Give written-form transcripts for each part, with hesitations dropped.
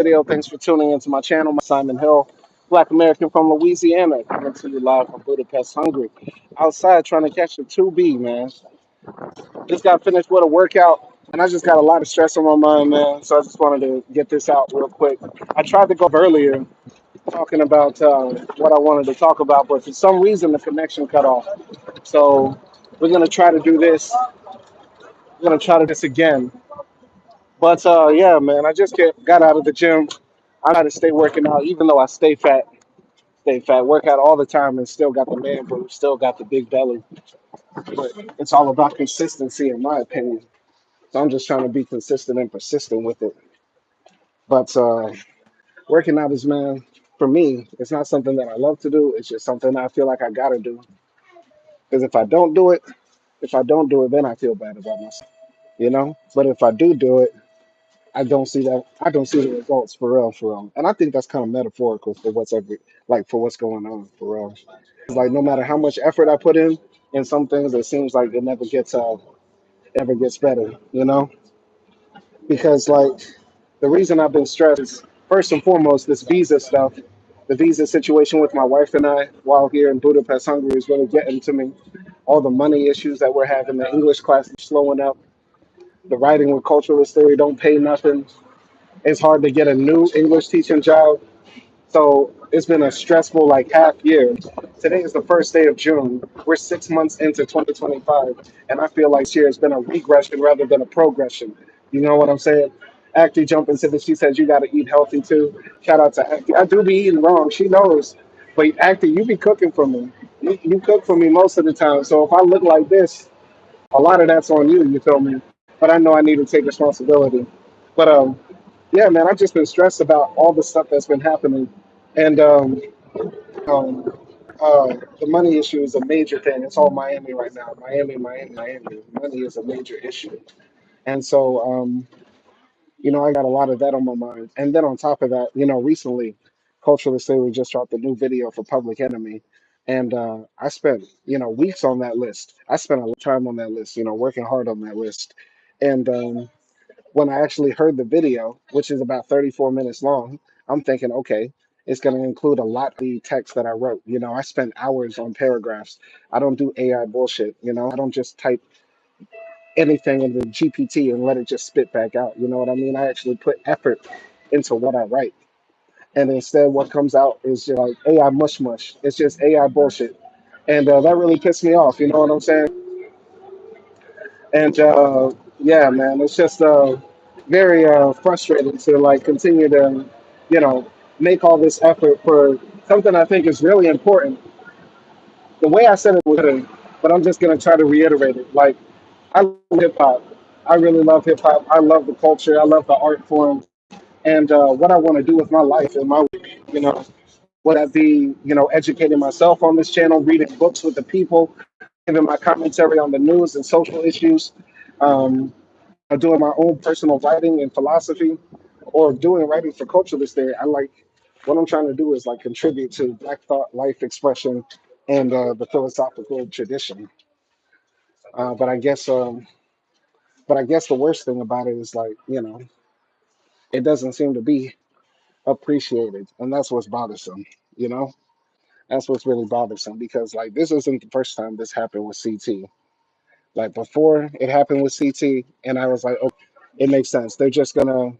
Video. Thanks for tuning into my channel. My Simon Hill, Black American from Louisiana, coming to you live from Budapest, Hungary. Outside trying to catch a 2B, man. Just got finished with a workout, and I just got a lot of stress on my mind, man. So I just wanted to get this out real quick. I tried to go earlier talking about what I wanted to talk about, but for some reason the connection cut off. So we're gonna try to do this. We're gonna try to do this again. But yeah, man, got out of the gym. I try to stay working out, even though I stay fat, work out all the time, and still got the man boob, still got the big belly. But it's all about consistency, in my opinion. So I'm just trying to be consistent and persistent with it. But working out is, man, for me, it's not something that I love to do. It's just something I feel like I gotta do. Because if I don't do it, then I feel bad about myself, you know. But if I do it, I don't see that. I don't see the results for real, for real. And I think that's kind of metaphorical for for what's going on for real. It's like no matter how much effort I put in some things, it seems like it never gets better, you know? Because like the reason I've been stressed is first and foremost this visa stuff. The visa situation with my wife and I while here in Budapest, Hungary is really getting to me. All the money issues that we're having, the English class is slowing up, the writing with culturalist theory don't pay nothing. It's hard to get a new English teaching job. So it's been a stressful like half year. Today is the first day of June. We're 6 months into 2025, and I feel like this year has been a regression rather than a progression. You know what I'm saying? Acty jumped into this. She says you got to eat healthy too. Shout out to Acty. I do be eating wrong. She knows. But Acty, you be cooking for me. You cook for me most of the time. So if I look like this, a lot of that's on you. You feel me? But I know I need to take responsibility. But yeah, man, I've just been stressed about all the stuff that's been happening, and um, the money issue is a major thing. It's all Miami right now. Miami, Miami, Miami. Money is a major issue, and so I got a lot of that on my mind. And then on top of that, recently, Culturalist Theory just dropped a new video for Public Enemy. And I spent, weeks on that list. I spent a lot of time on that list, working hard on that list. And when I actually heard the video, which is about 34 minutes long, I'm thinking, okay, it's going to include a lot of the text that I wrote. I spent hours on paragraphs. I don't do AI bullshit. I don't just type anything in the GPT and let it just spit back out. You know what I mean? I actually put effort into what I write. And instead, what comes out is just like AI mush mush. It's just AI bullshit. And that really pissed me off. You know what I'm saying? And yeah, man, it's just very frustrating to like continue to, you know, make all this effort for something I think is really important. The way I said it was good, but I'm just gonna try to reiterate it. Like, I love hip hop. I really love hip hop. I love the culture. I love the art form. And what I want to do with my life and my week, would that be, educating myself on this channel, reading books with the people, giving my commentary on the news and social issues, um, doing my own personal writing and philosophy, or doing writing for culturalist theory. I like what I'm trying to do is like contribute to Black thought, life expression, and the philosophical tradition. Uh, but I guess, um, but I guess the worst thing about it is like, it doesn't seem to be appreciated, and that's what's bothersome. You know, that's what's really bothersome because like this isn't the first time this happened with CT. Like before it happened with CT, and I was like, oh, it makes sense. They're just gonna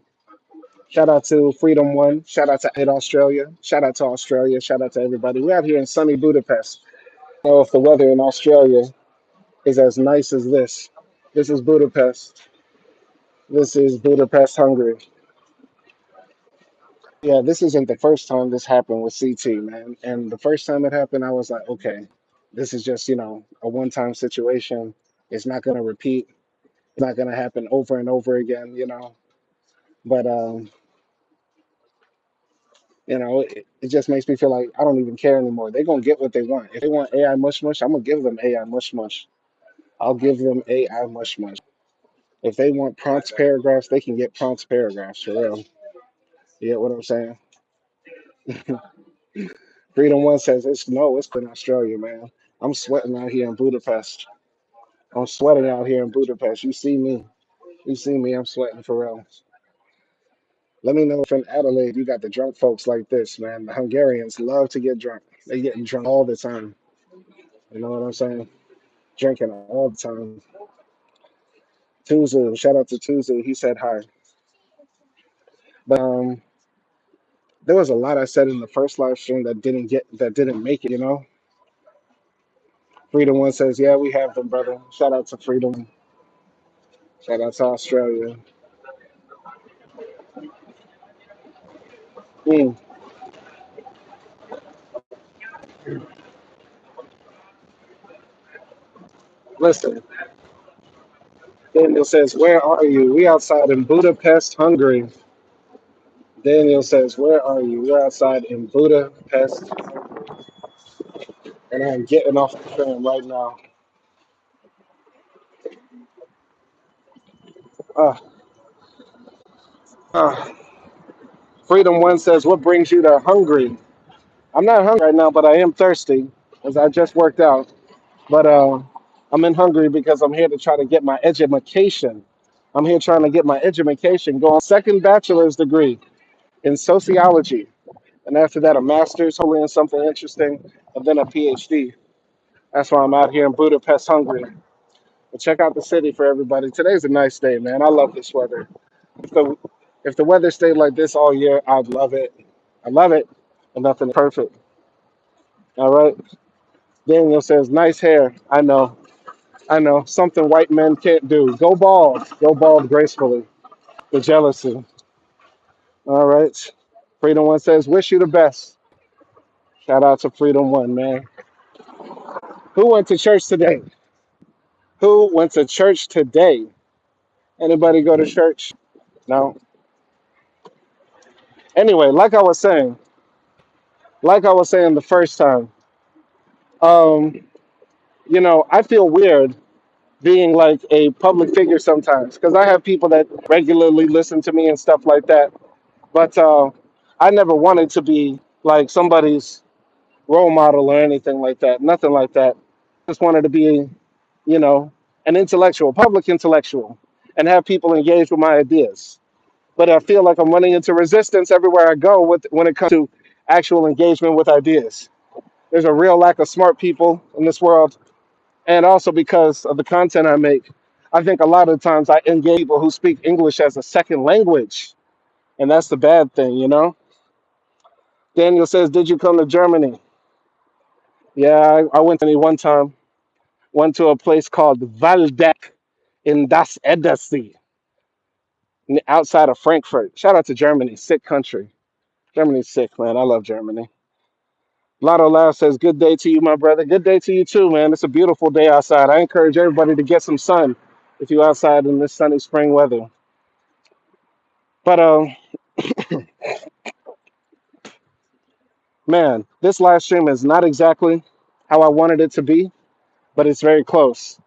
shout out to Freedom One, shout out to Australia, shout out to Australia, shout out to everybody. We're out here in sunny Budapest. I don't know if the weather in Australia is as nice as this. This is Budapest. This is Budapest, Hungary. Yeah, this isn't the first time this happened with CT, man. And the first time it happened, I was like, okay, this is just, a one-time situation. It's not going to repeat. It's not going to happen over and over again. But, it just makes me feel like I don't even care anymore. They're going to get what they want. If they want AI mush mush, I'm going to give them AI mush mush. I'll give them AI mush mush. If they want prompt paragraphs, they can get prompt paragraphs for real. You get what I'm saying? Freedom One says it's no, it's in Australia, man. I'm sweating out here in Budapest. I'm sweating out here in Budapest. You see me. You see me. I'm sweating for real. Let me know if in Adelaide you got the drunk folks like this, man. The Hungarians love to get drunk. They getting drunk all the time. You know what I'm saying? Drinking all the time. Tuzu, shout out to Tuzu. He said hi. But there was a lot I said in the first live stream that didn't make it. Freedom One says, yeah, we have them, brother. Shout out to Freedom. Shout out to Australia. Mm, listen, Daniel says, where are you? We outside in Budapest, Hungary. Daniel says, where are you? We're outside in Budapest, and I'm getting off the train right now. Uh, uh, Freedom One says, what brings you to Hungary? I'm not hungry right now, but I am thirsty as I just worked out. But I'm in Hungary because I'm here to try to get my education. I'm here trying to get my education, go on second bachelor's degree in sociology. And after that, a master's, hopefully in something interesting, and then a PhD. That's why I'm out here in Budapest, Hungary. But check out the city for everybody. Today's a nice day, man. I love this weather. If the if the weather stayed like this all year, I'd love it. I love it. And nothing perfect. All right. Daniel says, nice hair. I know. I know. Something white men can't do. Go bald. Go bald gracefully. The jealousy. All right. Freedom One says, wish you the best. Shout out to Freedom One, man. Who went to church today? Who went to church today? Anybody go to church? No. Anyway, like I was saying the first time, um, I feel weird being like a public figure sometimes because I have people that regularly listen to me and stuff like that. But I never wanted to be like somebody's role model or anything like that. Nothing like that. Just wanted to be, you know, an intellectual, public intellectual, and have people engage with my ideas. But I feel like I'm running into resistance everywhere I go when it comes to actual engagement with ideas. There's a real lack of smart people in this world, and also because of the content I make, I think a lot of times I engage people who speak English as a second language, and that's the bad thing. Daniel says, "Did you come to Germany?" Yeah, I went to Germany one time. Went to a place called Waldeck in Das Edersee, outside of Frankfurt. Shout out to Germany, sick country. Germany's sick, man. I love Germany. Lotto Laugh says, good day to you, my brother. Good day to you, too, man. It's a beautiful day outside. I encourage everybody to get some sun if you're outside in this sunny spring weather. But, man, this live stream is not exactly how I wanted it to be, but it's very close.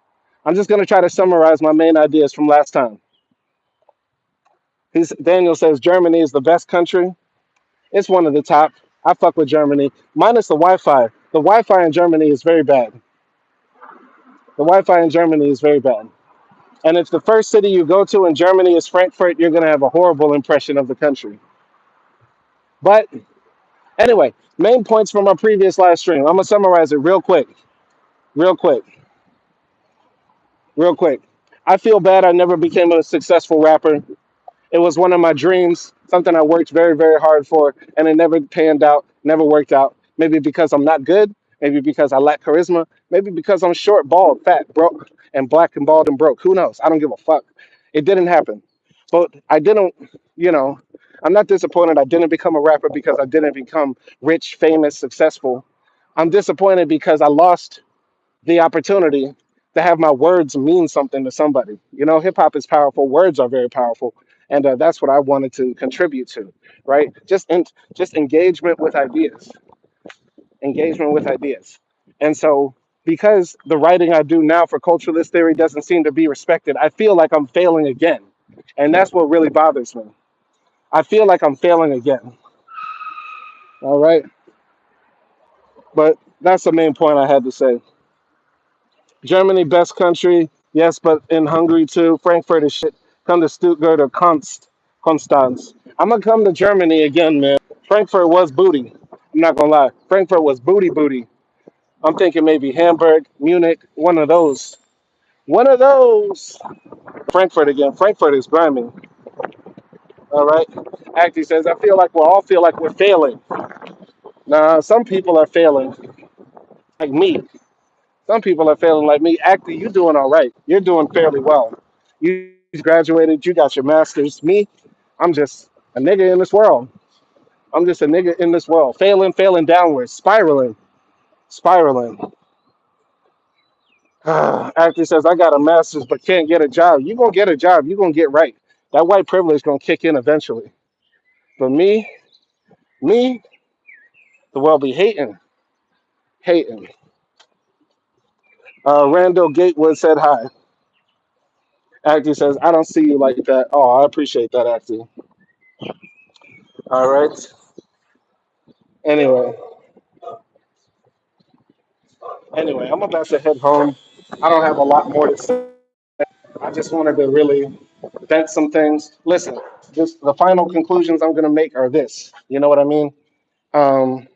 I'm just going to try to summarize my main ideas from last time. Daniel says Germany is the best country. It's one of the top. I fuck with Germany, minus the Wi-Fi. The Wi-Fi in Germany is very bad. The Wi-Fi in Germany is very bad. And if the first city you go to in Germany is Frankfurt, you're going to have a horrible impression of the country. But anyway, main points from our previous live stream. I'm going to summarize it real quick. Real quick. Real quick. I feel bad I never became a successful rapper. It was one of my dreams, something I worked very, very hard for, and it never panned out, never worked out. Maybe because I'm not good, maybe because I lack charisma, maybe because I'm short, bald, fat, broke, and black and bald and broke. Who knows? I don't give a fuck. It didn't happen. But I didn't, you know, I'm not disappointed I didn't become a rapper because I didn't become rich, famous, successful. I'm disappointed because I lost the opportunity to have my words mean something to somebody. Hip hop is powerful. Words are very powerful, and that's what I wanted to contribute to, right? Just engagement with ideas, and so because the writing I do now for culturalist theory doesn't seem to be respected, I feel like I'm failing again, and that's what really bothers me. I feel like I'm failing again. All right, but that's the main point I had to say. Germany, best country. Yes, but in Hungary too. Frankfurt is shit. Come to Stuttgart or Konstanz. I'm gonna come to Germany again, man. Frankfurt was booty. I'm not gonna lie. Frankfurt was booty booty. I'm thinking maybe Hamburg, Munich, one of those. One of those. Frankfurt again. Frankfurt is grimy. All right. Acty says, I feel like we all feel like we're failing. Nah, some people are failing, like me. Some people are failing like me. Acty, you're doing all right. You're doing fairly well. You graduated. You got your master's. Me, I'm just a nigga in this world. I'm just a nigga in this world. Failing, failing downwards, spiraling, spiraling. Actor says, I got a master's but can't get a job. You're going to get a job. You're going to get right. That white privilege going to kick in eventually. But me, the world be hating, hating. Randall Gatewood said hi. Actor says, I don't see you like that. Oh, I appreciate that, Actor. All right. Anyway, anyway, I'm about to head home. I don't have a lot more to say. I just wanted to really vent some things. Listen, just the final conclusions I'm going to make are this. You know what I mean? Um,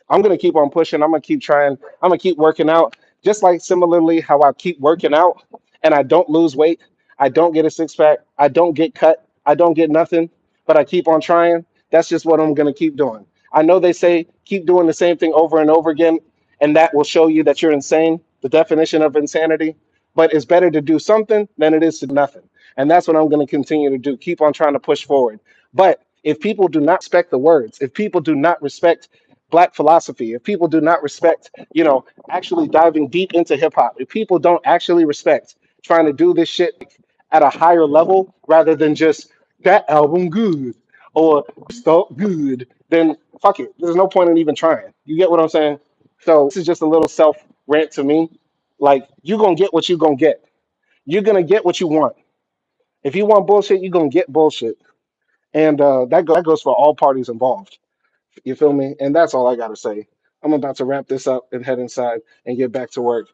I'm gonna keep on pushing. I'm gonna keep trying. I'm gonna keep working out. Just like similarly how I keep working out and I don't lose weight. I don't get a six pack. I don't get cut. I don't get nothing. But I keep on trying. That's just what I'm gonna keep doing. I know they say keep doing the same thing over and over again, and that will show you that you're insane. The definition of insanity. But it's better to do something than it is to do nothing. And that's what I'm gonna continue to do. Keep on trying to push forward. But if people do not respect the words, if people do not respect black philosophy, if people do not respect, actually diving deep into hip hop, if people don't actually respect trying to do this shit at a higher level rather than just that album good or stuff good, then fuck it. There's no point in even trying. You get what I'm saying? So this is just a little self rant to me. Like you're gonna get what you're gonna get. You're gonna get what you want. If you want bullshit, you're gonna get bullshit. And that goes for all parties involved. You feel me? And that's all I got to say. I'm about to wrap this up and head inside and get back to work.